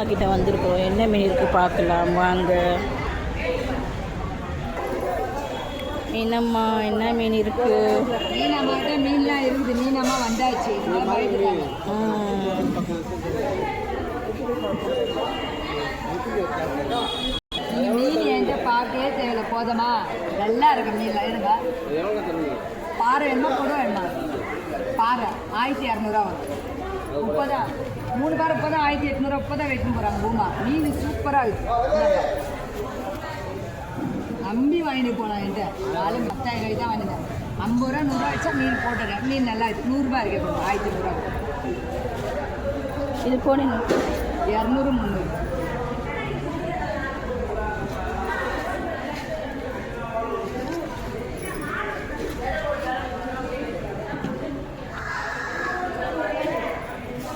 கிட்ட வந்திருக்கோம். என்ன மீன் இருக்குது பார்க்கலாம் வாங்க. மீனம்மா என்ன மீன் இருக்கு? மீனம்மாட்ட மீன்லாம் இருக்குது. மீனம்மா வந்தாச்சு. மீன் என்கிட்ட பார்க்கவே தேவையில்ல. போதுமா? நல்லா இருக்கு மீன்லாம். இருங்க பாறை என்ன கூட வேணுமா? பாறை 1200 வரும். 30 3 பாறை 30 1800 30 வெட்டின்னு போகிறாங்க. பூமா மீன் சூப்பராக இருக்குது. நம்பி வாங்கிட்டு போனேன். என்கிட்ட நாலு 10,000 தான் வாங்கினேன். 50 ரூபா 100 ரூபா வச்சா மீன் போட்டுறேன். மீன் நல்லா இருக்குது. 100 ரூபா இருக்கே போதும். 1500 இது போடுங்க. 200 300.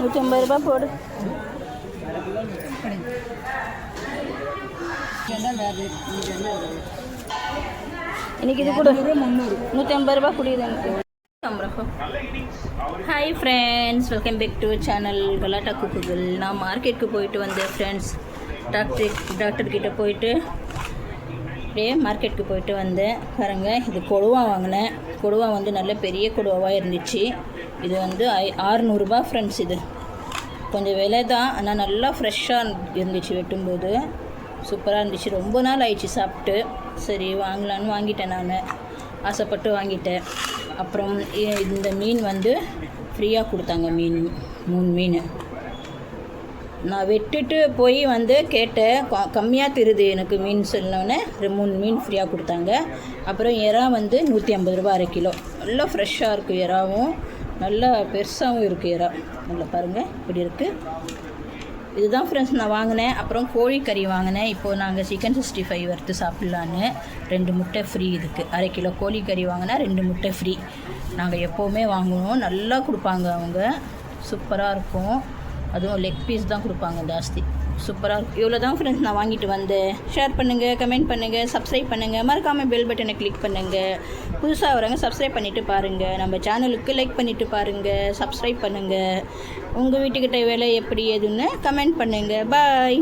₹150 போடு. இன்னைக்கு இது கூட 300 ₹150 குடியுது எனக்கு. Hi friends, welcome back to channel கலாட்டா குக்குகள். நான் மார்க்கெட்டுக்கு போயிட்டு வந்தேன் ஃப்ரெண்ட்ஸ். டாக்டர்கிட்ட போயிட்டு அப்படியே மார்க்கெட்டுக்கு போயிட்டு வந்தேன். பாருங்க, இது கொடுவா வாங்கினேன். கொடுவா வந்து நல்ல பெரிய கொடுவாவாக இருந்துச்சு. இது வந்து 600 ஃப்ரெண்ட்ஸ். இது கொஞ்சம் விலை தான், ஆனால் நல்லா ஃப்ரெஷ்ஷாக இருந்துச்சு. வெட்டும்போது சூப்பராக இருந்துச்சு. ரொம்ப நாள் ஆயிடுச்சு சாப்பிட்டு. சரி வாங்கலான்னு வாங்கிட்டேன். நான் ஆசைப்பட்டு வாங்கிட்டேன். அப்புறம் இந்த மீன் வந்து ஃப்ரீயாக கொடுத்தாங்க. 3 மீன் நான் வெட்டுட்டு போய் வந்து கேட்டேன். கம்மியாக தெரியுது எனக்கு மீன் சொன்னோன்னே 3 மீன் ஃப்ரீயாக கொடுத்தாங்க. அப்புறம் எறா வந்து ₹150 அரை கிலோ. நல்லா ஃப்ரெஷ்ஷாக இருக்குது. எறாவும் நல்லா பெருசாகவும் இருக்குது. எறா நல்லா பாருங்கள் இப்படி இருக்குது. இதுதான் ஃப்ரெண்ட்ஸ் நான் வாங்கினேன். அப்புறம் கோழிக்கறி வாங்கினேன். இப்போது நாங்கள் சிக்கன் 65 வறுத்து சாப்பிட்லான்னு 2 முட்டை ஃப்ரீ. இதுக்கு அரை கிலோ கோழிக்கறி வாங்கினா 2 முட்டை ஃப்ரீ. நாங்கள் எப்போவுமே வாங்குவோம். நல்லா கொடுப்பாங்க அவங்க. சூப்பராக இருக்கும். அதுவும் லெக் பீஸ் தான் கொடுப்பாங்க ஜாஸ்தி. சூப்பராக இருக்கும். இவ்வளோ தான் ஃப்ரெண்ட்ஸ் நான் வாங்கிட்டு வந்தேன். ஷேர் பண்ணுங்கள், கமெண்ட் பண்ணுங்கள், சப்ஸ்கிரைப் பண்ணுங்கள். மறக்காமல் பெல் பட்டனை கிளிக் பண்ணுங்கள். புதுசாக வரவங்க சப்ஸ்கிரைப் பண்ணிவிட்டு பாருங்கள். நம்ம சேனலுக்கு லைக் பண்ணிவிட்டு பாருங்கள், சப்ஸ்கிரைப் பண்ணுங்கள். உங்கள் வீட்டுக்கிட்ட வேலை எப்படி எதுன்னு கமெண்ட் பண்ணுங்கள். பாய்.